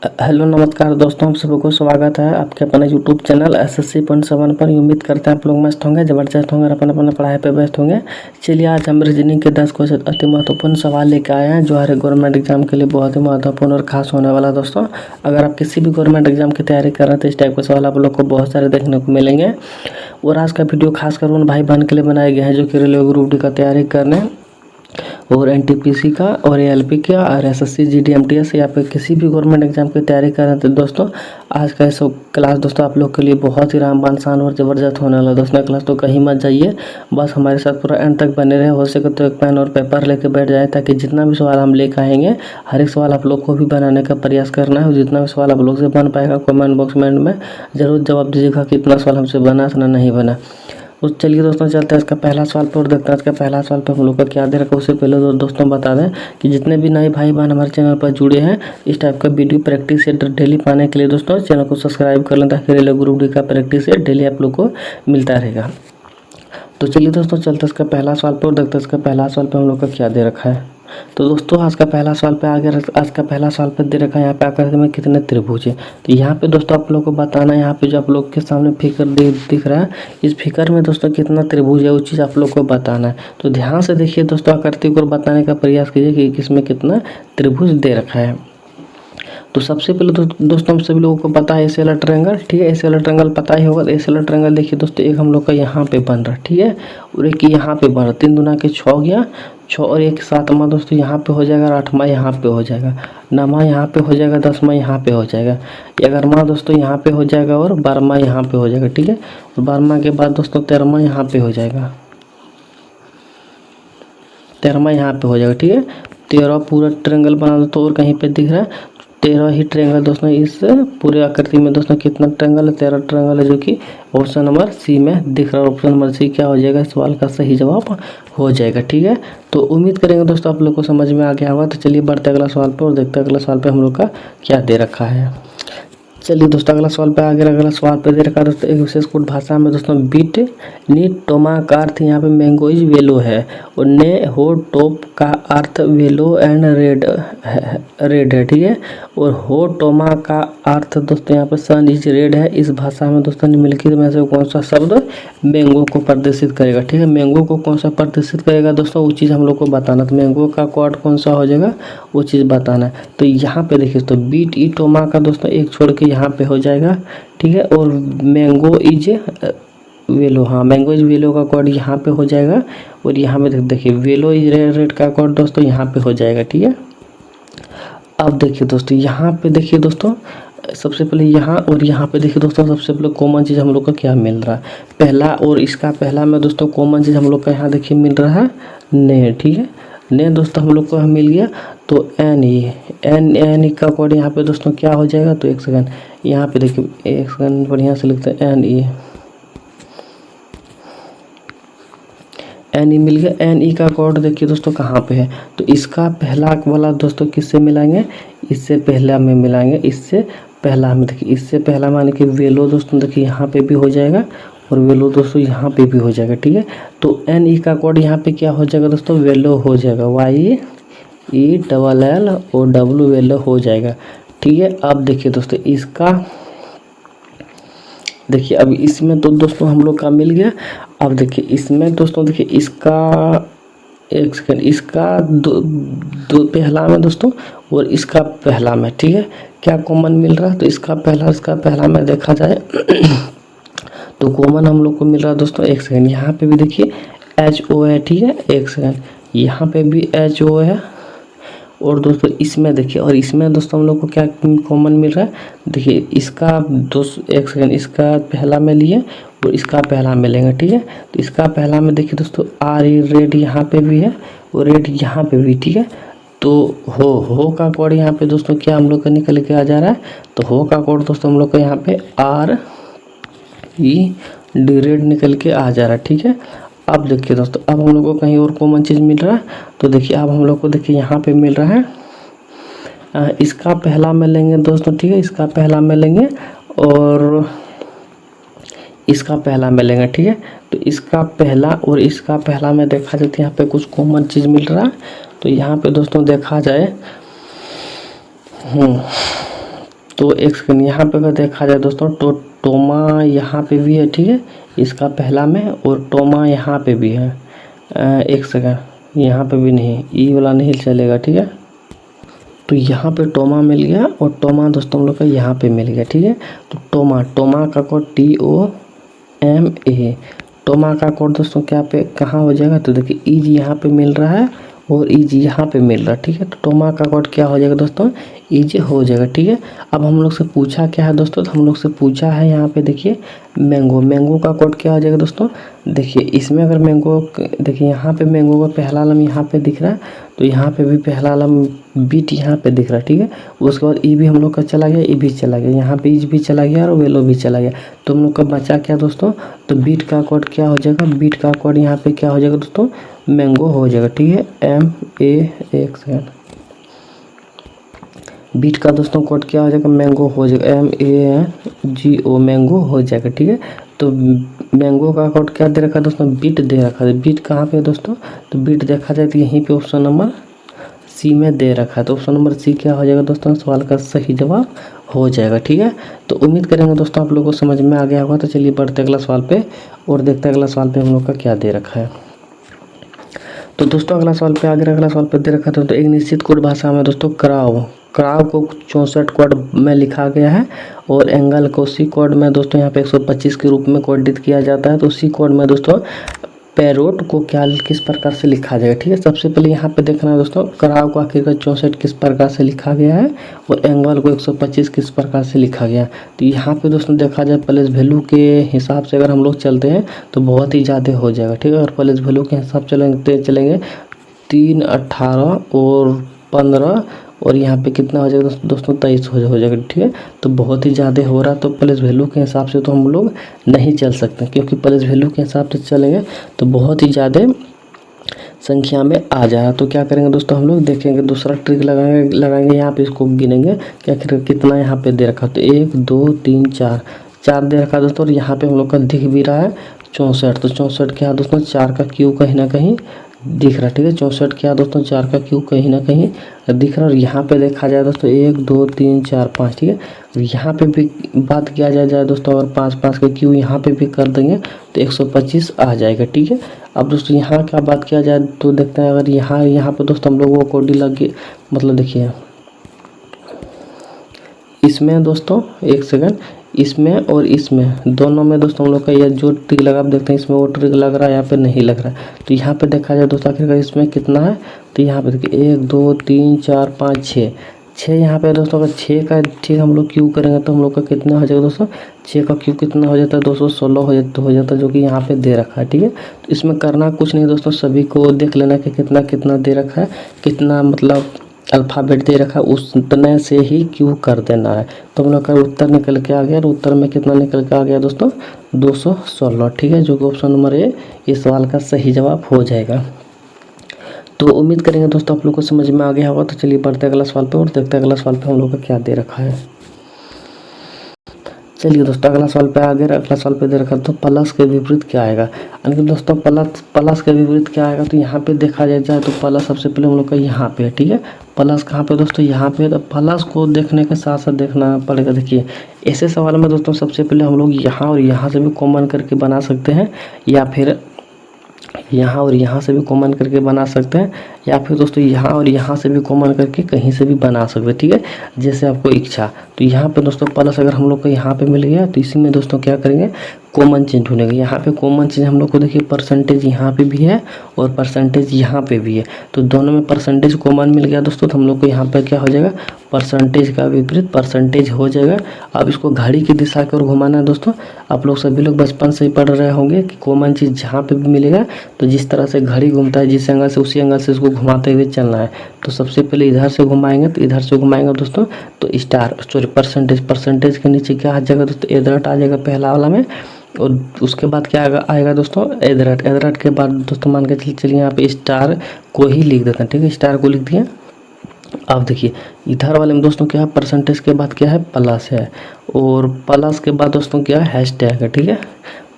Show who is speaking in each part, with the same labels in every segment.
Speaker 1: Hello नमस्कार दोस्तों, आप सबको स्वागत है आपके अपने यूट्यूब चैनल SSC.7 पर। उम्मीद करते हैं आप लोग मस्त होंगे, ज़बरदस्त होंगे और अपना पढ़ाई पे व्यस्त होंगे। चलिए आज हम रीजनिंग के 10 क्वेश्चन अति महत्वपूर्ण सवाल लेकर आए हैं जो हर एक गवर्नमेंट एग्जाम के लिए बहुत ही महत्वपूर्ण और खास होने वाला है। दोस्तों अगर आप किसी भी गवर्नमेंट एग्जाम की तैयारी कर रहे हैं तो इस टाइप के सवाल आप लोग को बहुत सारे देखने को मिलेंगे। और आज का वीडियो खासकर उन भाई बहन के लिए बनाए गए हैं जो कि रेलवे ग्रुप डी का तैयारी करने और NTPC का और ALP का और SSC GD MTS या फिर किसी भी गवर्नमेंट एग्जाम की तैयारी कर रहे हैं तो दोस्तों आज का इस क्लास दोस्तों आप लोग के लिए बहुत ही रामबान शान और ज़बरदस्त होने वाला है। दोस्तों क्लास तो कहीं मत जाइए, बस हमारे साथ पूरा एंड तक बने रहे। हो सके तो एक पेन और पेपर लेके बैठ जाए ताकि जितना भी सवाल हम लेकर आएंगे हर एक सवाल आप लोग को भी बनाने का प्रयास करना है। और जितना भी सवाल आप लोग से बन पाएगा कमेंट बॉक्स में ज़रूर जवाब दीजिएगा कि इतना सवाल हमसे बना ना नहीं बना। तो चलिए दोस्तों चलते हैं इसका पहला सवाल पर और देखते हैं इसका पहला सवाल पर हम लोग का क्या दे रखा है। उससे पहले दोस्तों बता दें कि जितने भी नए भाई बहन हमारे चैनल पर जुड़े हैं इस टाइप का वीडियो प्रैक्टिस सेट डेली पाने के लिए दोस्तों चैनल को सब्सक्राइब कर लें ताकि रेलवे ग्रुप डी का प्रैक्टिस सेट डेली आप लोग को मिलता रहेगा। तो चलिए दोस्तों चलते हैं इसका पहला सवाल पर और देखते हैं इसका पहला सवाल पर हम लोग का क्या दे रखा है। तो दोस्तों आज का पहला सवाल पे आज का पहला सवाल पे दे रखा है यहाँ पे आकृति में कितने त्रिभुज है। तो यहाँ पे दोस्तों आप लोग को बताना है, यहाँ पे जो आप लोग के सामने फिगर दिख रहा है इस फिगर में दोस्तों कितना त्रिभुज है वो चीज़ आप लोग को बताना है। तो ध्यान से देखिए दोस्तों, आकृति को बताने का प्रयास कीजिए कि किसमें कितना त्रिभुज दे रखा है। तो सबसे पहले दोस्तों हम सभी लोगों को पता है एस वाला ट्रायंगल, ठीक है। एस वाला ट्रायंगल पता ही होगा। एस वाला ट्रायंगल देखिए दोस्तों एक हम लोग का यहाँ पे बन रहा है, ठीक है, और एक यहाँ पे बन रहा है। 3 दूना के 6 गया, 6 और 1 7वां दोस्तों यहाँ पे हो जाएगा, 8वां यहाँ पे हो जाएगा, 9वां यहाँ पे हो जाएगा, 10वां यहाँ पे हो जाएगा, 11वां दोस्तों यहाँ पे हो जाएगा और 12वां यहाँ पे हो जाएगा, ठीक है। और 12वां के बाद दोस्तों 13वां यहाँ पे हो जाएगा, 13वां यहाँ पे हो जाएगा, ठीक है। 13 पूरा ट्रायंगल बना दो तो और कहीं पे दिख रहा है 13 ही ट्रायंगल दोस्तों। इस पूरे आकृति में दोस्तों कितना ट्रायंगल है, 13 ट्रायंगल है जो कि ऑप्शन नंबर सी में दिख रहा है। ऑप्शन नंबर सी क्या हो जाएगा, सवाल का सही जवाब हो जाएगा, ठीक है। तो उम्मीद करेंगे दोस्तों आप लोग को समझ में आ गया होगा। तो चलिए बढ़ते अगला सवाल पर और देखते हैं अगला सवाल पे हम लोग का क्या दे रखा है। चलिए दोस्तों अगला सवाल पे आगे अगला सवाल पे दे रखा है दोस्तों एक विशेष कोड भाषा में दोस्तों बीट नी टोमा का अर्थ यहाँ पे मैंगो इज वेलो है और ने हो टॉप का अर्थ वेलो एंड रेड है, ठीक है। और हो टोमा का अर्थ दोस्तों यहाँ पे सन इज रेड है। इस भाषा में दोस्तों निम्नलिखित में से कौन सा शब्द मैंगो को प्रदर्शित करेगा, ठीक है। मैंगो को कौन सा प्रदर्शित करेगा दोस्तों वो चीज़ हम लोग को बताना। तो मैंगो का कोड कौन सा हो जाएगा वो चीज़ बताना है। तो यहाँ पे देखिए तो बीट ई टोमा का दोस्तों एक छोड़ के यहाँ पे हो जाएगा, ठीक है। और मैंगो इज वेलो, हाँ मैंगो इज वेलो का कोड यहाँ पे हो जाएगा। और यहाँ पे देखिए वेलो इज रेड का कोड दोस्तों यहाँ पे हो जाएगा, ठीक है। अब देखिए दोस्तों यहाँ पे देखिए दोस्तों सबसे पहले यहाँ और यहाँ पे देखिए दोस्तों सबसे पहले कॉमन चीज़ हम लोग का क्या मिल रहा है। पहला और इसका पहला में दोस्तों कॉमन चीज़ हम लोग का यहाँ देखिए मिल रहा है ने, ठीक है। ने दोस्तों हम लोग को मिल गया तो एन ई का कोड यहाँ पे दोस्तों क्या हो जाएगा। तो एक सेकंड यहाँ पे देखिए, एक सेकंड बढ़िया से लिखते हैं एन ई मिल गया। एन ई का कोड देखिए दोस्तों कहाँ पे है। तो इसका पहला वाला दोस्तों किससे मिलाएंगे, इससे पहला में मिलाएंगे, इससे पहला में देखिए, इससे पहला माने कि वेलो दोस्तों देखिए यहाँ पे भी हो जाएगा और वेलो दोस्तों यहाँ पे भी हो जाएगा, ठीक है। तो एन ई का कोड यहाँ पे क्या हो जाएगा दोस्तों वेलो हो जाएगा, YELL और W वेलो हो जाएगा, ठीक है। अब देखिए दोस्तों इसका देखिए अब इसमें तो दोस्तों हम लोग का मिल गया। अब देखिए इसमें दोस्तों देखिए इसका एक सेकंड इसका दो पहला में दोस्तों और इसका पहला में, ठीक है, क्या कॉमन मिल रहा है। तो इसका पहला में देखा जाए तो कॉमन हम लोग को मिल रहा है दोस्तों, एक सेकंड यहाँ पे भी देखिए HO है, ठीक है। एक सेकंड यहाँ पे भी HO है और दोस्तों इसमें देखिए और इसमें दोस्तों हम लोग को क्या कॉमन मिल रहा है। देखिए इसका एक सेकंड इसका पहला में लिए और इसका पहला में लेंगे, ठीक है। तो इसका पहला में देखिए दोस्तों आर रेड यहाँ पे भी है और रेड यहाँ पे भी, ठीक है। तो हो का कोड यहाँ पे दोस्तों क्या हम लोग का निकल के आ जा रहा है। तो हो का कोड दोस्तों हम लोग का यहाँ पे RED रेड निकल के आ जा रहा है, ठीक है। अब देखिए दोस्तों अब हम लोग को कहीं और कॉमन चीज़ मिल रहा है। तो देखिए अब हम लोग को देखिए यहाँ पे मिल रहा है इसका पहला में लेंगे दोस्तों, ठीक है। इसका पहला में लेंगे और इसका पहला में लेंगे, ठीक है। तो इसका पहला और इसका पहला में देखा जाए तो यहाँ पे कुछ कॉमन चीज़ मिल रहा है। तो यहाँ पे दोस्तों देखा जाए तो एक सेकंड, यहाँ पे अगर देखा जाए दोस्तों तो टोमा यहाँ पे भी है, ठीक है, इसका पहला में, और टोमा यहाँ पे भी है। एक सेकंड, यहाँ पे भी नहीं, ई वाला नहीं चलेगा, ठीक है। तो यहाँ पे टोमा मिल गया और टोमा दोस्तों हम लोग का यहाँ पे मिल गया, ठीक है। तो टोमा का कोड TOMA, टोमा का कोड दोस्तों क्या पे कहाँ हो जाएगा, तो देखिए ईज यहाँ पे मिल रहा है और ईज यहाँ पे मिल रहा है, ठीक है। तो टोमा का कोड क्या हो जाएगा दोस्तों, ईज हो जाएगा, ठीक है। अब हम लोग से पूछा क्या है दोस्तों, तो हम लोग से पूछा है यहाँ पे देखिए मैंगो का कोड क्या हो जाएगा दोस्तों। देखिए इसमें अगर मैंगो, देखिए यहाँ पे मैंगो का पहला आलम यहाँ पे दिख रहा है, तो यहाँ पे भी पहला आलम बीट यहाँ पे दिख रहा है, ठीक है। उसके बाद ई भी हम लोग का चला गया, ई भी चला गया, यहाँ पे ईज भी चला गया और वेलो भी चला गया। तो हम लोग का बचा क्या दोस्तों, तो बीट का कोड क्या हो जाएगा, बीट का कोड यहाँ पे क्या हो जाएगा दोस्तों, मैंगो हो जाएगा, ठीक है। एक सेकेंड, बीट का दोस्तों कोड क्या हो जाएगा, मैंगो हो जाएगा, MANGO, मैंगो हो जाएगा, ठीक है। तो मैंगो का कोड क्या दे रखा है दोस्तों, बीट दे रखा है। बीट कहाँ पे है दोस्तों, तो बीट देखा जाए तो यहीं पे ऑप्शन नंबर सी में दे रखा है। तो ऑप्शन नंबर सी क्या हो जाएगा दोस्तों, सवाल का सही जवाब हो जाएगा, ठीक है। तो उम्मीद करेंगे दोस्तों आप लोगों को समझ में आ गया होगा। तो चलिए बढ़ते अगला सवाल पे और देखते हैं अगला सवाल पे हम लोग का क्या दे रखा है। तो दोस्तों अगला सवाल पे अगला सवाल पे दे रखा था, तो एक निश्चित कोड भाषा में दोस्तों क्राव को 64 कोड में लिखा गया है और एंगल को उसी कोड में दोस्तों यहाँ पे 125 के रूप में कोडित किया जाता है। तो उसी कोड में दोस्तों पैरोट को किस प्रकार से लिखा जाएगा, ठीक है। सबसे पहले यहाँ पे देखना है दोस्तों, क्राव को आखिरकार 64 किस प्रकार से लिखा गया है और एंगल को 125 किस प्रकार से लिखा गया है। तो यहाँ पे दोस्तों देखा जाए प्लेस वैल्यू के हिसाब से अगर हम लोग चलते हैं तो बहुत ही ज़्यादा हो जाएगा, ठीक है। अगर प्लेस वैल्यू के हिसाब चलेंगे 3, 18 और 15 और यहाँ पे कितना हो जाएगा दोस्तों 23 हो जाएगा, ठीक है। तो बहुत ही ज़्यादा हो रहा है, तो प्लेस वैल्यू के हिसाब से तो हम लोग नहीं चल सकते, क्योंकि प्लेस वैल्यू के हिसाब से चलेंगे तो बहुत ही ज़्यादा संख्या में आ जाएगा। तो क्या करेंगे दोस्तों, हम लोग देखेंगे दूसरा ट्रिक लगाएंगे यहाँ पे, इसको गिनेंगे क्या कितना यहाँ पे दे रखा। तो 1 2 3 4 दे रखा दोस्तों, और यहाँ पे हम लोग का दिख भी रहा है 64। तो 64 क्या दोस्तों, 4 का क्यू कहीं ना कहीं दिख रहा है, ठीक है। 64 क्या दोस्तों, 4 का क्यू कहीं ना कहीं दिख रहा है। और यहाँ पे देखा जाए दोस्तों 1 2 3 4 5, ठीक है। यहाँ पे भी बात किया जाए दोस्तों, अगर 5 का क्यू यहाँ पे भी कर देंगे तो 125 आ जाएगा, ठीक है। अब दोस्तों यहाँ क्या बात किया जाए तो देखते हैं, अगर यहाँ पे दोस्तों हम लोग वो कोडी लगे, मतलब देखिए इसमें दोस्तों एक सेकंड, इसमें और इसमें दोनों में दोस्तों हम लोग का यह जो ट्रिक लगा, आप देखते हैं इसमें वो ट्रिक लग रहा है, यहाँ पे नहीं लग रहा है। तो यहाँ पे देखा जाए दोस्तों आखिरकार इसमें कितना है, तो यहाँ पे देखिए 1 2 3 4 5 6 यहाँ पे दोस्तों, अगर 6 का ठीक हम लोग क्यू करेंगे तो हम लोग का कितना हो जाएगा दोस्तों, 6 का क्यू कितना हो जाता है 216 हो जाता है, जो कि यहाँ पे दे रखा है, ठीक है। तो इसमें करना कुछ नहीं दोस्तों, सभी को देख लेना कि कितना दे रखा है, कितना मतलब अल्फ़ाबेट दे रखा है, उतने से ही क्यू कर देना है। तो हम लोग का उत्तर निकल के आ गया, और उत्तर में कितना निकल के आ गया दोस्तों 216, ठीक है, जो कि ऑप्शन नंबर ए इस सवाल का सही जवाब हो जाएगा। तो उम्मीद करेंगे दोस्तों आप लोग को समझ में आ गया होगा। तो चलिए बढ़ते अगला सवाल पे और देखते हैं अगला सवाल पे हम लोग का क्या दे रखा है। चलिए दोस्तों अगला सवाल पे आ गया, अगला सवाल पे दे रखा तो प्लस के विपरीत क्या आएगा। यानी कि दोस्तों प्लस के विपरीत क्या आएगा, तो यहाँ पे देखा जाए तो प्लस सबसे पहले हम लोग का यहाँ पे है, ठीक है। प्लस कहाँ पे दोस्तों, यहाँ पे। तो प्लस को देखने के साथ साथ देखना पड़ेगा। देखिए ऐसे सवाल में दोस्तों सबसे पहले हम लोग यहाँ और यहाँ से भी कॉमन करके बना सकते हैं, या फिर यहाँ और यहाँ से भी कॉमन करके बना सकते हैं, या फिर दोस्तों यहाँ और यहाँ से भी कॉमन करके कहीं से भी बना सकते हैं, ठीक है, जैसे आपको इच्छा। तो यहाँ पे दोस्तों प्लस अगर हम लोग को यहाँ पे मिल गया तो इसी में दोस्तों क्या करेंगे, कॉमन चेंज ढूंढेंगे। यहाँ पे कॉमन चेंज हम लोग को देखिए परसेंटेज यहाँ पे भी है और परसेंटेज यहाँ पे भी है, तो दोनों में परसेंटेज कॉमन मिल गया दोस्तों। तो हम लोग को यहाँ पे क्या हो जाएगा, परसेंटेज का विपरीत परसेंटेज हो जाएगा। अब इसको घड़ी की दिशा की ओर घुमाना है दोस्तों। आप लोग सभी लोग बचपन से ही पढ़ रहे होंगे कि कॉमन चीज़ जहाँ पे भी मिलेगा तो जिस तरह से घड़ी घूमता है जिस एंगल से, उसी एंगल से इसको घुमाते हुए चलना है। तो सबसे पहले इधर से घुमाएंगे, तो इधर से घुमाएंगे दोस्तों तो परसेंटेज के नीचे क्या आ जाएगा दोस्तों, एदरट आ जाएगा पहला वाला में। और उसके बाद क्या आएगा दोस्तों, एदरट के बाद दोस्तों मान के चलिए यहाँ पे स्टार को ही लिख देते हैं, ठीक है, स्टार को लिख दिया। अब देखिए इधर वाले में दोस्तों क्या है, परसेंटेज के बाद क्या है, प्लस है, और प्लस के बाद दोस्तों क्या है, हैशटैग है, ठीक है।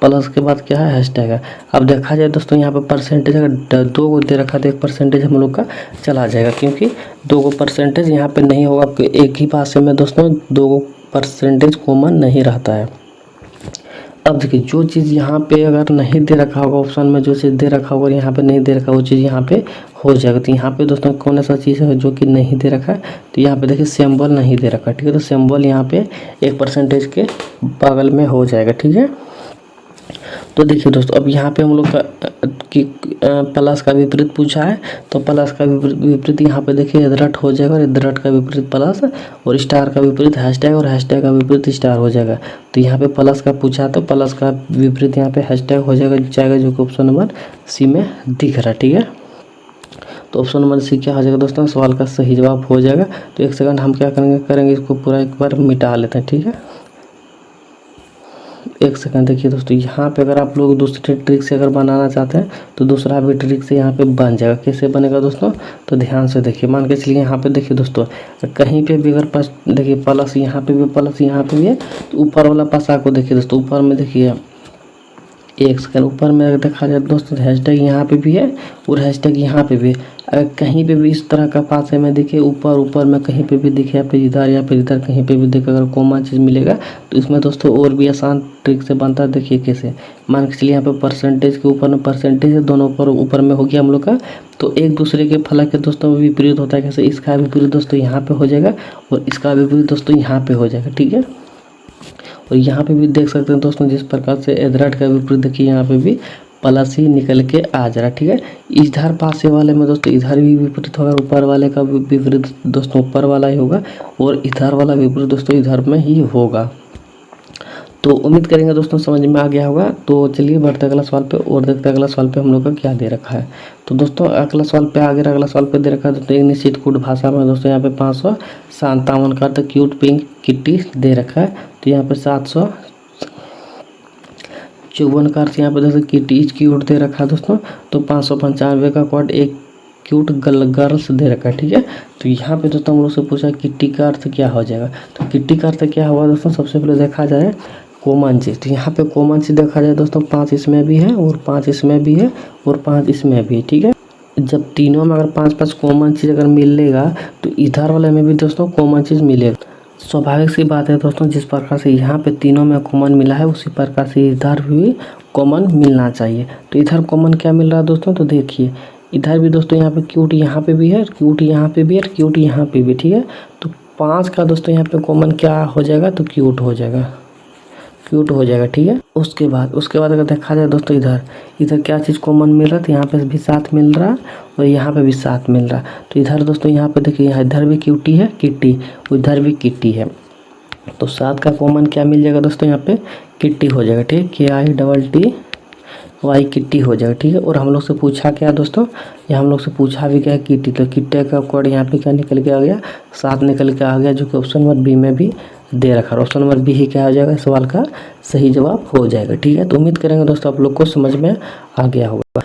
Speaker 1: प्लस के बाद क्या है, हैशटैग है। अब देखा जाए दोस्तों यहाँ पे परसेंटेज अगर 2 को दे रखा तो 1 परसेंटेज हम लोग का चला जाएगा, क्योंकि 2 को परसेंटेज यहाँ पे नहीं होगा। आपके एक ही भाषा में दोस्तों 2 को परसेंटेज कॉमन नहीं रहता है। अब देखिए जो चीज़ यहाँ पे अगर नहीं दे रखा होगा ऑप्शन में, जो चीज़ दे रखा होगा यहाँ पे नहीं दे रखा, वो चीज़ यहाँ पे हो जाएगा। तो यहाँ पे दोस्तों कौन सा चीज़ है जो कि नहीं दे रखा है, तो यहाँ पे देखिए सिंबल नहीं दे रखा, ठीक है। तो सिंबल यहाँ पे 1% के बगल में हो जाएगा, ठीक है। तो देखिए दोस्तों अब यहाँ पे हम लोग का कि प्लस का विपरीत पूछा है, तो प्लस का विपरीत यहाँ पे देखिए इधरट हो जाएगा, और इधरट का विपरीत प्लस, और स्टार का विपरीत हैशटैग, और हैशटैग का विपरीत स्टार हो जाएगा। तो यहाँ पे प्लस का पूछा है तो प्लस का विपरीत यहाँ पे हैशटैग हो जाएगा जो कि ऑप्शन नंबर सी में दिख रहा है, ठीक है। तो ऑप्शन नंबर सी क्या हो जाएगा दोस्तों, सवाल का सही जवाब हो जाएगा। तो एक सेकंड हम क्या करेंगे इसको पूरा एक बार मिटा लेते हैं, ठीक है। एक सेकंड देखिए दोस्तों, यहाँ पे अगर आप लोग दूसरे ट्रिक से अगर बनाना चाहते हैं तो दूसरा भी ट्रिक से यहाँ पे बन जाएगा। कैसे बनेगा दोस्तों, तो ध्यान से देखिए। मान के चलिए यहाँ पे देखिए दोस्तों, कहीं पे भी अगर पास देखिए प्लस यहाँ पे भी प्लस यहाँ पे भी है, तो ऊपर वाला पासा को देखिए दोस्तों, ऊपर में देखिए एक सेकंड ऊपर में अगर देखा जाए दोस्तों, हैशटैग यहाँ पे भी है और हैशटैग यहाँ पे भी है। अगर कहीं पे भी इस तरह का पासे में देखिए ऊपर में कहीं पे भी दिखे, या फिर इधर या फिर इधर कहीं पे भी देखे अगर कॉमन चीज़ मिलेगा, तो इसमें दोस्तों और भी आसान ट्रिक से बनता है। देखिए कैसे, मान के चलिए यहाँ पे परसेंटेज के ऊपर में परसेंटेज है, दोनों ऊपर में हो गया हम लोग का, तो एक दूसरे के फलक के दोस्तों विपरीत होता है। कैसे, इसका विपरीत दोस्तों यहाँ पे हो जाएगा और इसका विपरीत दोस्तों यहाँ पे हो जाएगा, ठीक है। और यहाँ पे भी देख सकते हैं दोस्तों, जिस प्रकार से इधर का विपरीत देखिए यहाँ पे भी प्लस ही निकल के आ जा रहा है, ठीक है। इधर पासे वाले में दोस्तों इधर भी विपरीत होगा, ऊपर वाले का विपरीत दोस्तों ऊपर वाला ही होगा, और इधर वाला विपरीत दोस्तों इधर में ही होगा। तो उम्मीद करेंगे दोस्तों समझ में आ गया होगा। तो चलिए बढ़ते अगला सवाल पे और देखते हैं अगला सवाल पे हम लोग का क्या दे रखा है। तो दोस्तों अगला सवाल पे आगे अगला सवाल पे दे रखा है दोस्तों, एक निश्चित कोड भाषा में दोस्तों यहाँ पे 557 का तो क्यूट पिंक किट्टी दे रखा है। तो यहाँ पे 754 का अर्थ यहाँ पे दोस्तों किट्टी क्यूट दे रखा है दोस्तों। तो 595 का कोड एक क्यूट गर्ल्स दे रखा है, ठीक है। तो यहाँ पे दोस्तों हम लोग से पूछा किट्टी का अर्थ क्या हो जाएगा। तो किट्टी का अर्थ क्या होगा दोस्तों, सबसे पहले देखा जाए कॉमन चीज़। तो यहाँ पे कॉमन चीज़ देखा जाए दोस्तों 5 इसमें भी है और 5 इसमें भी है और 5 इसमें भी, ठीक है। जब तीनों में अगर 5-5 कॉमन चीज़ अगर मिलेगा तो इधर वाले में भी दोस्तों कॉमन चीज़ मिलेगा। स्वाभाविक सी बात है दोस्तों, जिस प्रकार से यहाँ पे तीनों में कॉमन मिला है उसी प्रकार से इधर भी कॉमन मिलना चाहिए। तो इधर कॉमन क्या मिल रहा है दोस्तों, तो देखिए इधर भी दोस्तों यहाँ पे क्यूट यहाँ पे भी है, क्यूट यहाँ पे भी है, क्यूट यहाँ पे भी, ठीक है। तो 5 का दोस्तों यहाँ पे कॉमन क्या हो जाएगा, तो क्यूट हो जाएगा, क्यूट हो जाएगा, ठीक है। उसके बाद अगर देखा जाए दोस्तों इधर क्या चीज़ कॉमन मिल रहा है, तो यहाँ पे भी 7 मिल रहा है और यहाँ पे भी 7 मिल रहा है। तो इधर दोस्तों यहाँ पे देखिए यहाँ इधर भी क्यूटी है किट्टी, उधर भी किट्टी है। तो 7 का कॉमन क्या मिल जाएगा दोस्तों, यहाँ पे किट्टी हो जाएगा, ठीक है। KITTY किट्टी हो जाएगा, ठीक है। और हम लोग से पूछा क्या दोस्तों, यहाँ हम लोग से पूछा भी क्या किट्टी, तो किट्टे का कोड यहाँ पे क्या निकल के आ गया, 7 निकल के आ गया, जो कि ऑप्शन नंबर बी में भी दे रखा है। ऑप्शन नंबर बी ही क्या हो जाएगा, सवाल का सही जवाब हो जाएगा, ठीक है। तो उम्मीद करेंगे दोस्तों आप लोग को समझ में आ गया होगा।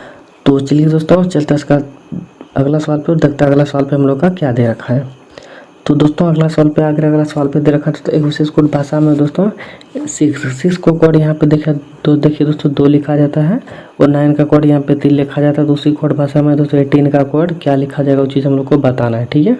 Speaker 1: तो चलिए दोस्तों चलते हैं इसका अगला सवाल पे और देखते हैं अगला सवाल पे हम लोग का क्या दे रखा है। तो दोस्तों अगला सवाल पे दे रखा है तो एक विशेष कोड भाषा में दोस्तों 6 को कोड यहाँ पे देखिए दोस्तों 2 लिखा जाता है और 9 का कोड यहाँ पे 3 लिखा जाता है। तो उसी कोड भाषा में दोस्तों 18 का कोड क्या लिखा जाएगा वो चीज़ हम लोग को बताना है, ठीक है।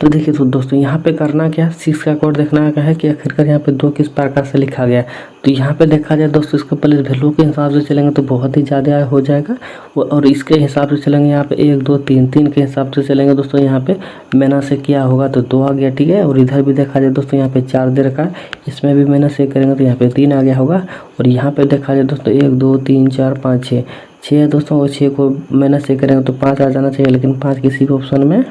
Speaker 1: तो देखिए तो दोस्तों यहाँ पे करना क्या है, 6 का कोड देखना क्या है कि आखिरकार यहाँ पे 2 किस प्रकार से लिखा गया है। तो यहाँ पे देखा जाए दोस्तों इसका प्लेस वैल्यू के हिसाब से चलेंगे तो बहुत ही ज़्यादा हो जाएगा, और इसके हिसाब से चलेंगे यहाँ पे 1 2 3 के हिसाब से चलेंगे दोस्तों। यहाँ पे मेहनत से क्या होगा तो 2 आ गया, ठीक है। और इधर भी देखा जाए दोस्तों यहाँ पे 4 दे रखा है, इसमें भी मेहनत से करेंगे तो यहाँ पे 3 आ गया होगा। और यहाँ पे देखा जाए दोस्तों 1 2 3 4 5 6 है दोस्तों, और 6 को मेहनत से करेंगे तो 5 आ जाना चाहिए, लेकिन 5 किसी भी ऑप्शन में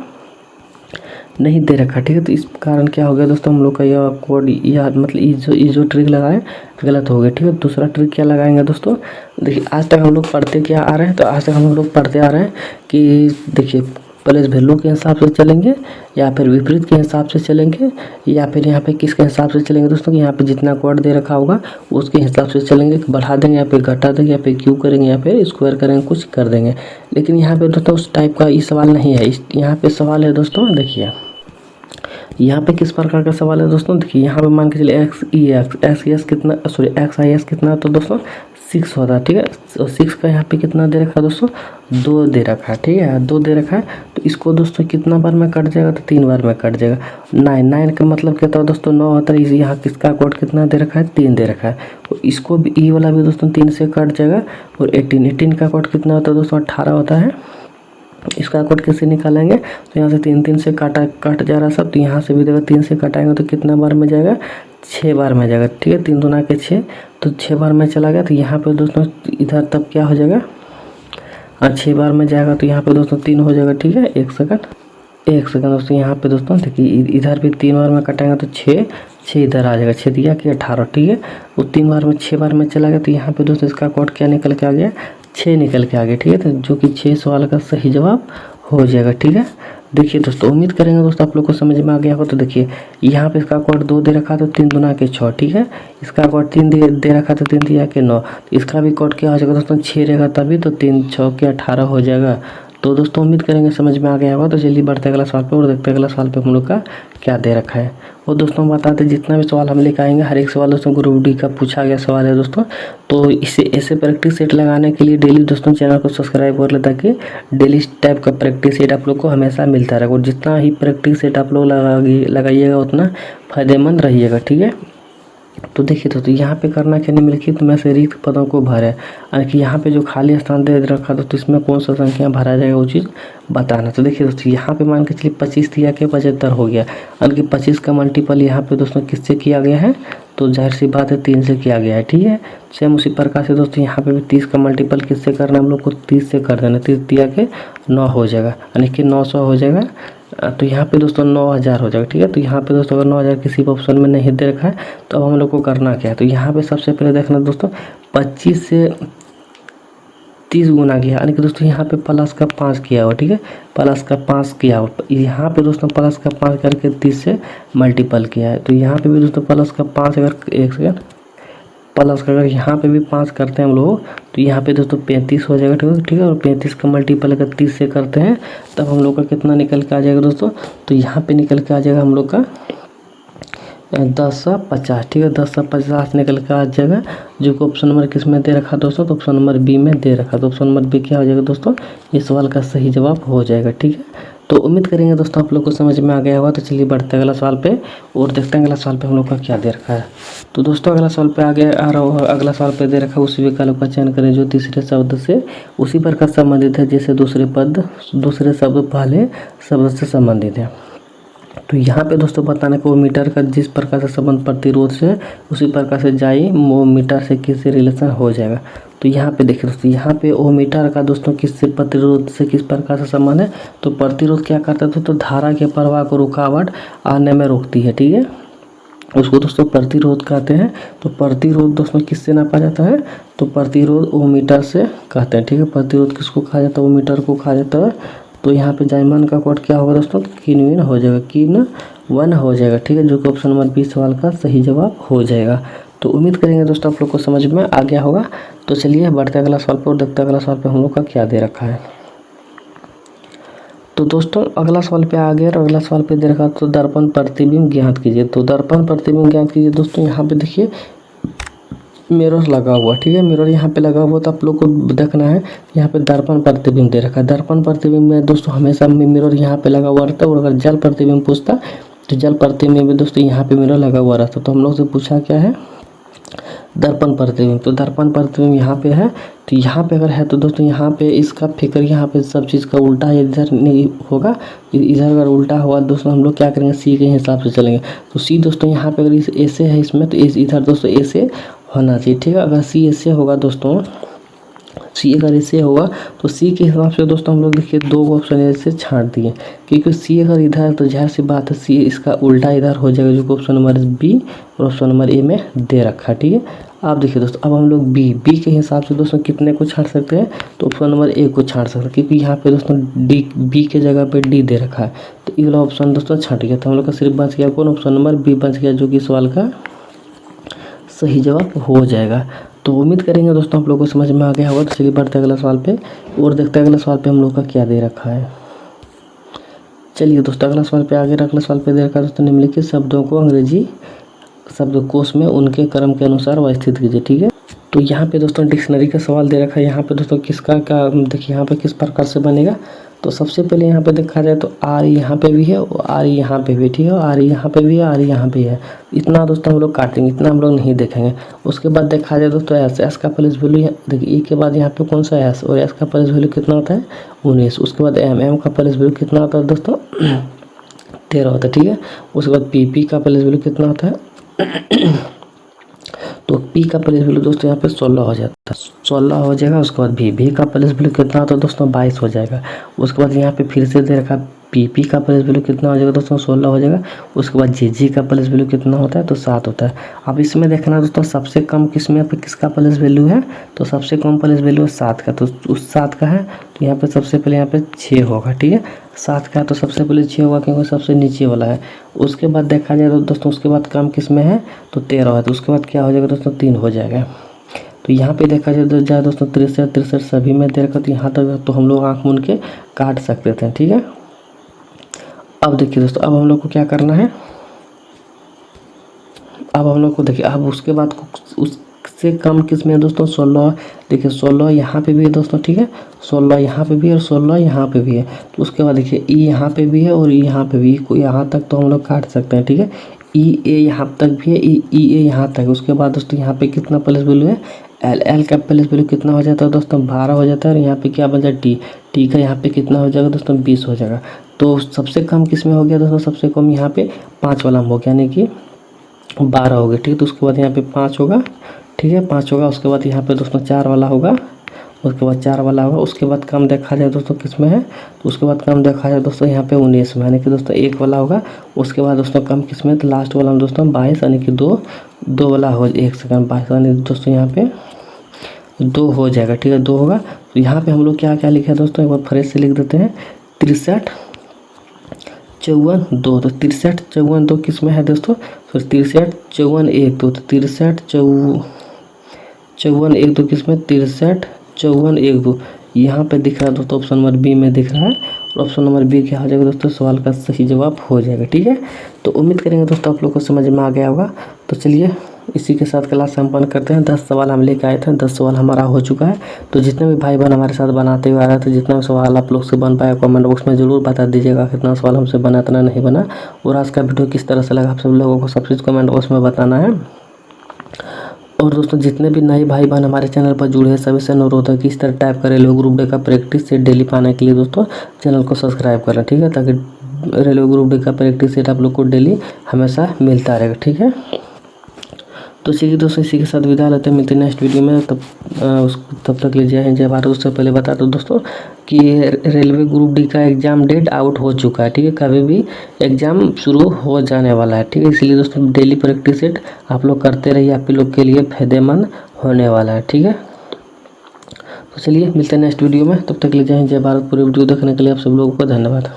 Speaker 1: नहीं दे रखा, ठीक है। तो इस कारण क्या हो गया दोस्तों, हम लोग का यह कोड या मतलब ये जो ट्रिक लगाए गलत हो गया, ठीक है। दूसरा ट्रिक क्या लगाएंगे दोस्तों, देखिए आज तक हम लोग पढ़ते क्या आ रहे हैं, तो आज तक हम लोग पढ़ते आ रहे हैं कि देखिए प्लेस वैल्यू के हिसाब से चलेंगे या फिर विपरीत के हिसाब से चलेंगे या फिर यहाँ पे किसके हिसाब से चलेंगे दोस्तों, कि यहाँ पे जितना कोड दे रखा होगा उसके हिसाब से चलेंगे, बढ़ा देंगे या फिर घटा देंगे या फिर क्यू करेंगे या फिर स्क्वायर करेंगे, कुछ कर देंगे। लेकिन यहाँ पे दोस्तों उस टाइप का ये सवाल नहीं है, यहाँ पे सवाल है दोस्तों, देखिए यहाँ पे किस प्रकार का सवाल है दोस्तों, देखिए यहाँ पे मान के चलिए XIS कितना तो दोस्तों 6 होता है, ठीक है। और 6 का यहाँ पे कितना दे रखा है दोस्तों, 2 दे रखा है, ठीक है, 2 दे रखा है। तो इसको दोस्तों कितना बार में कट जाएगा, तो 3 बार में कट जाएगा। 9 का मतलब क्या होता है दोस्तों, 9 होता है। यहाँ किसका कोड कितना दे रखा है, 3 दे रखा है। तो इसको भी ई वाला भी दोस्तों 3 से कट जाएगा। और 18 का कोड कितना होता है दोस्तों, 18 होता है। इसका कोड कैसे निकालेंगे, तो यहाँ से 3 से कट जा रहा है सब। तो यहाँ से भी देखो 3 से कटाएंगे तो कितना बार में जाएगा, 6 बार में जाएगा, ठीक है। 3 दूना के 6, तो 6 बार में चला गया। तो यहाँ पे दोस्तों इधर तब क्या हो जाएगा, 6 बार में जाएगा। तो यहाँ पे दोस्तों 3 हो जाएगा, ठीक है। 1 सेकंड दोस्तों, यहाँ पे दोस्तों देखिए इधर भी 3 बार में कटाएंगे तो 6 इधर आ जाएगा, 6 दिया कि 18, ठीक है। वो 3 बार में 6 बार में चला गया। तो यहाँ पे दोस्तों इसका कोड क्या निकल के आ गया, 6 निकल के आ गया, ठीक है। तो जो कि 6 सवाल का सही जवाब हो जाएगा, ठीक है। देखिए दोस्तों, उम्मीद करेंगे दोस्तों आप लोग को समझ में आ गया हो। तो देखिए यहाँ पे इसका कोड 2 दे रखा तो 3 दूना के 6, ठीक है। इसका कोड 3 दे रखा तो 3 दिया के 9। इसका भी कोड क्या हो जाएगा दोस्तों, 6 रहेगा तभी, तो 3 6 के 18 हो जाएगा। तो दोस्तों उम्मीद करेंगे समझ में आ गया होगा। तो चलिए बढ़ते अगला सवाल पे और देखते हैं अगला सवाल पे हम लोग का क्या दे रखा है। और दोस्तों बताते जितना भी सवाल हम लेकर आएंगे, हर एक सवाल दोस्तों ग्रुप डी का पूछा गया सवाल है दोस्तों। तो इसे ऐसे प्रैक्टिस सेट लगाने के लिए डेली दोस्तों चैनल को सब्सक्राइब कर ले, ताकि डेली टाइप का प्रैक्टिस सेट आप लोग को हमेशा मिलता रहेगा। और जितना ही प्रैक्टिस सेट आप लोग लगाइएगा उतना फ़ायदेमंद रहिएगा, ठीक है। तो देखिए दोस्तों यहाँ पे करना क्या, निम्नलिखित में से रिक्त पदों को भरें। यानी कि यहाँ पे जो खाली स्थान दे रखा तो इसमें कौन सा संख्या भरा जाएगा वो चीज़ बताना। तो देखिए दोस्तों यहाँ पे मान के चलिए 25 दिया के 75 हो गया। यानी कि 25 का मल्टीपल यहाँ पे दोस्तों किससे किया गया है, तो जाहिर सी बात है 3 से किया गया है, ठीक है। सेम उसी प्रकार से दोस्तों यहाँ पे भी 30 का मल्टीपल किससे करना है, हम लोग को 30 से कर देना। 30 दिया के 9 हो जाएगा, यानी कि 900 हो जाएगा। तो यहाँ पे दोस्तों 9000 हो जाएगा, ठीक है। तो यहाँ पे दोस्तों अगर 9000 किसी ऑप्शन में नहीं दे रखा है तो अब हम लोग को करना क्या है, तो यहाँ पे सबसे पहले देखना दोस्तों 25 से 30 गुना किया, यानी कि दोस्तों यहाँ पे प्लस का 5 किया हुआ, ठीक है। प्लस का 5 किया हुआ, यहाँ पे दोस्तों प्लस का 5 करके 30 से मल्टीपल किया है। तो यहाँ पे भी दोस्तों प्लस का 5, अगर 1 सेकंड, प्लस का अगर यहाँ पे भी 5 करते हैं हम लोग, तो यहाँ पे दोस्तों 35 हो जाएगा, ठीक है। और 35 का मल्टीपल अगर 30 से करते हैं तब हम लोग का कितना निकल के आ जाएगा दोस्तों, तो यहाँ पे निकल के आ जाएगा हम लोग का 1050, ठीक है। 1050 निकल के आ जाएगा, जो कि ऑप्शन नंबर किस में दे रखा दोस्तों, तो ऑप्शन नंबर बी में दे रखा। तो ऑप्शन नंबर बी क्या हो जाएगा दोस्तों, इस सवाल का सही जवाब हो जाएगा, ठीक है। तो उम्मीद करेंगे दोस्तों आप लोग को समझ में आ गया होगा। तो चलिए बढ़ते हैं अगला सवाल पे और देखते हैं अगला सवाल पे हम लोग का क्या दे रखा है। तो दोस्तों अगला सवाल पे अगला सवाल पे दे रखा है, उसी विकल्प का चयन करें जो तीसरे शब्द से उसी प्रकार संबंधित है जैसे दूसरे शब्द पहले शब्द से संबंधित है। तो यहाँ पे दोस्तों बताने को मीटर का जिस प्रकार से संबंध प्रतिरोध से उसी प्रकार से जाई वो मीटर से किससे रिलेशन हो जाएगा। तो यहाँ पे देखिए दोस्तों, यहाँ पे ओ मीटर का दोस्तों किससे प्रतिरोध से किस प्रकार से संबंध है, तो प्रतिरोध क्या करता है तो धारा के प्रवाह को रुकावट आने में रोकती है, ठीक है। उसको दोस्तों प्रतिरोध कहते हैं। तो प्रतिरोध दोस्तों किससे नापा जाता है, तो प्रतिरोध ओ मीटर से कहते हैं, ठीक है। प्रतिरोध किसको कहा जाता है, ओ मीटर को कहा जाता है। तो यहाँ पे जाइमन का कोड क्या होगा दोस्तों, किन हो जाएगा, किन 1 हो जाएगा, ठीक है। जो कि ऑप्शन नंबर 20 सवाल का सही जवाब हो जाएगा। तो उम्मीद करेंगे दोस्तों आप लोग को समझ में आ गया होगा। तो चलिए बढ़ते अगला सवाल पर और देखते अगला सवाल पे हम लोग का क्या दे रखा है। तो दोस्तों अगला सवाल पे आ गया और अगला सवाल पे दे रखा, तो दर्पण प्रतिबिंब ज्ञात कीजिए। तो दर्पण प्रतिबिंब ज्ञात कीजिए दोस्तों, यहाँ पे देखिए मिरर लगा हुआ, ठीक है। मिरर यहाँ पे लगा हुआ, तो आप लोग को देखना है यहाँ पे दर्पण प्रतिबिंब दे रखा है। दर्पण प्रतिबिंब में दोस्तों हमेशा मिरर यहाँ पे लगा हुआ रहता है। और अगर जल प्रतिबिंब पूछता तो जल प्रतिबिंब में दोस्तों यहाँ पे मिरर लगा हुआ रहता है। तो हम लोग से पूछा क्या है, दर्पण प्रतिबिंब। तो दर्पण प्रतिबिंब यहाँ पे है, तो यहाँ पे अगर है तो दोस्तों यहाँ पे इसका फिक्र यहाँ पे सब चीज़ का उल्टा इधर नहीं होगा। इधर अगर उल्टा हुआ दोस्तों हम लोग क्या करेंगे, सी के हिसाब से चलेंगे। तो सी दोस्तों यहाँ पे अगर इस ऐसे है इसमें, तो इधर दोस्तों ऐसे होना चाहिए, ठीक है। अगर सी ऐसे होगा दोस्तों, सी अगर ऐसे होगा तो सी के हिसाब से दोस्तों हम लोग देखिए 2 ऑप्शन ऐसे छांट दिए, क्योंकि सी अगर इधर है तो जाहिर सी बात है सी इसका उल्टा इधर हो जाएगा, जो कि ऑप्शन नंबर बी और ऑप्शन नंबर ए में दे रखा है, ठीक है। आप देखिए दोस्तों अब हम लोग बी के हिसाब से दोस्तों कितने को छांट सकते हैं, तो ऑप्शन नंबर ए को छांट सकते हैं, क्योंकि यहाँ पे दोस्तों बी के जगह पे डी दे रखा है। तो ये वाला ऑप्शन दोस्तों छांट गया, तो हम लोग का सिर्फ बच गया कौन, ऑप्शन नंबर बी बच गया, जो कि सवाल का सही जवाब हो जाएगा। तो उम्मीद करेंगे दोस्तों आप लोगों को समझ में आ गया होगा। तो चलिए बढ़ते अगला सवाल पे और देखते हैं अगला सवाल पे हम लोग का क्या दे रखा है। चलिए दोस्तों अगला सवाल पे आगे अगला सवाल पे दे रखा है दोस्तों, निम्नलिखित शब्दों को अंग्रेजी शब्दकोश में उनके क्रम के अनुसार व्यवस्थित कीजिए, ठीक है। तो यहाँ पे दोस्तों डिक्शनरी का सवाल दे रखा है। यहाँ पे दोस्तों किसका का देखिए यहाँ पे किस प्रकार से बनेगा। तो सबसे पहले यहाँ पे देखा जाए तो आर यहाँ पे भी है और आर यहाँ पे भी, ठीक है, आर यहाँ पे भी है, आर यहाँ पे है। इतना दोस्तों हम लोग काटेंगे, इतना हम लोग नहीं देखेंगे। उसके बाद देखा जाए दोस्तों एस का प्लेस वैल्यू देखिए ई के बाद यहाँ पे कौन सा एस, और एस का प्लेस वैल्यू कितना होता है 19। उसके बाद एम का प्लेस वैल्यू कितना होता है दोस्तों 13 होता है, ठीक है। उसके बाद पी का प्लेस वैल्यू कितना होता है तो पी का प्लेस वैल्यू दोस्तों यहाँ पे 16 हो जाता है, 16 हो जाएगा। उसके बाद भी का प्लेस वैल्यू कितना होता है दोस्तों 22 हो जाएगा। उसके बाद यहाँ पे फिर से दे रखा पी का प्लेस वैल्यू कितना हो जाएगा दोस्तों 16 हो जाएगा। उसके बाद जी का प्लेस वैल्यू कितना होता है तो 7 होता है। अब इसमें देखना दोस्तों सबसे कम किसमें पे किसका प्लेस वैल्यू है, तो सबसे कम प्लेस वैल्यू है 7 का, तो उस 7 का है तो यहाँ पे सबसे पहले यहाँ पे 6 होगा, ठीक है। 7 का तो सबसे पहले 6 होगा क्योंकि सबसे नीचे वाला है। उसके बाद देखा जाए तो दोस्तों उसके बाद कम किस में है तो 13 है, तो उसके बाद क्या हो जाएगा दोस्तों 3 हो जाएगा। तो यहाँ पे देखा जाए दोस्तों 63 सभी में दे रखा, तो यहाँ तक तो हम लोग आँख मूंद के काट सकते थे, ठीक है। अब देखिए दोस्तों अब हम लोग को क्या करना है, अब हम लोग को देखिए अब उसके बाद उससे कम किस में है दोस्तों 16। देखिए 16 यहाँ पे भी है दोस्तों, ठीक है, 16 यहाँ पे भी है और 16 यहाँ पे भी है। तो उसके बाद देखिए ई यहाँ पे भी है और यहाँ पे भी, यहाँ तक तो हम लोग काट सकते हैं, ठीक है। ई ए यहाँ तक भी है, ई ए यहाँ तक। उसके बाद दोस्तों यहाँ पे कितना प्लेस वैल्यू है एल का प्लेस वैल्यू कितना हो जाता है दोस्तों 12 हो जाता है। और यहाँ पे क्या बन जाए टी का यहाँ पे कितना हो जाएगा दोस्तों 20 हो जाएगा। तो सबसे कम किस में हो गया दोस्तों, सबसे कम यहाँ पे 5 वाला हो गया, यानी कि 12 हो गया, ठीक है। तो उसके बाद यहाँ पे 5 होगा, ठीक है, 5 होगा। उसके बाद यहाँ पे दोस्तों 4 वाला होगा, उसके बाद 4 वाला होगा। उसके बाद कम देखा जाए दोस्तों किस में है, तो उसके बाद कम देखा जाए दोस्तों यहाँ पे 19 में, यानी कि दोस्तों 1 वाला होगा। उसके बाद दोस्तों कम किस में, तो लास्ट वाला में दोस्तों 22, यानी कि 2 वाला हो 1 सेकंड 22, यानी दोस्तों यहाँ पे 2 हो जाएगा, ठीक है, 2 होगा। तो यहाँ पे हम लोग क्या क्या लिखा है दोस्तों एक बार फ्रेश से लिख देते हैं 63 54 2। तो 63 54 2 किस में है दोस्तों, फिर 63 54 1 2, तो 63 54 1 2 किस में 63 54 1 2 यहाँ पे दिख रहा है दोस्तों, ऑप्शन नंबर बी में दिख रहा है। और ऑप्शन नंबर बी क्या हो जाएगा दोस्तों, सवाल का सही जवाब हो जाएगा, ठीक है। तो उम्मीद करेंगे दोस्तों आप लोग को समझ में आ गया होगा। तो चलिए इसी के साथ क्लास संपन्न करते हैं। 10 सवाल हम लेके आए थे, 10 सवाल हमारा हो चुका है। तो जितने भी भाई बहन हमारे साथ बनाते हुए आ रहे थे, जितना भी सवाल आप लोग से बन पाया कमेंट बॉक्स में ज़रूर बता दीजिएगा कितना सवाल हमसे बना इतना नहीं बना। और आज का वीडियो किस तरह से लगा आप सब लोगों को सब चीज़ कमेंट बॉक्स में बताना है। और दोस्तों जितने भी नए भाई बहन हमारे चैनल पर जुड़े हैं सभी से अनुरोध है कि इस तरह टाइप करें रेलवे ग्रुप डी का प्रैक्टिस सेट डेली पाने के लिए दोस्तों चैनल को सब्सक्राइब करें, ठीक है, ताकि रेलवे ग्रुप डी का प्रैक्टिस सेट आप लोग को डेली हमेशा मिलता रहेगा, ठीक है। तो चलिए दोस्तों इसी के साथ विदा लेते हैं, मिलते हैं नेक्स्ट वीडियो में। तब तक ले जय हिंद जय भारत। उससे पहले बता दो दोस्तों कि रेलवे ग्रुप डी का एग्ज़ाम डेट आउट हो चुका है, ठीक है, कभी भी एग्ज़ाम शुरू हो जाने वाला है, ठीक है। इसलिए दोस्तों डेली प्रैक्टिस सेट आप लोग करते रहिए, आप लोग के लिए फायदेमंद होने वाला है, ठीक है। तो चलिए मिलते हैं नेक्स्ट वीडियो में, तब तक ले जय हिंद जय भारत। पूरी वीडियो देखने के लिए आप सब लोगों को धन्यवाद।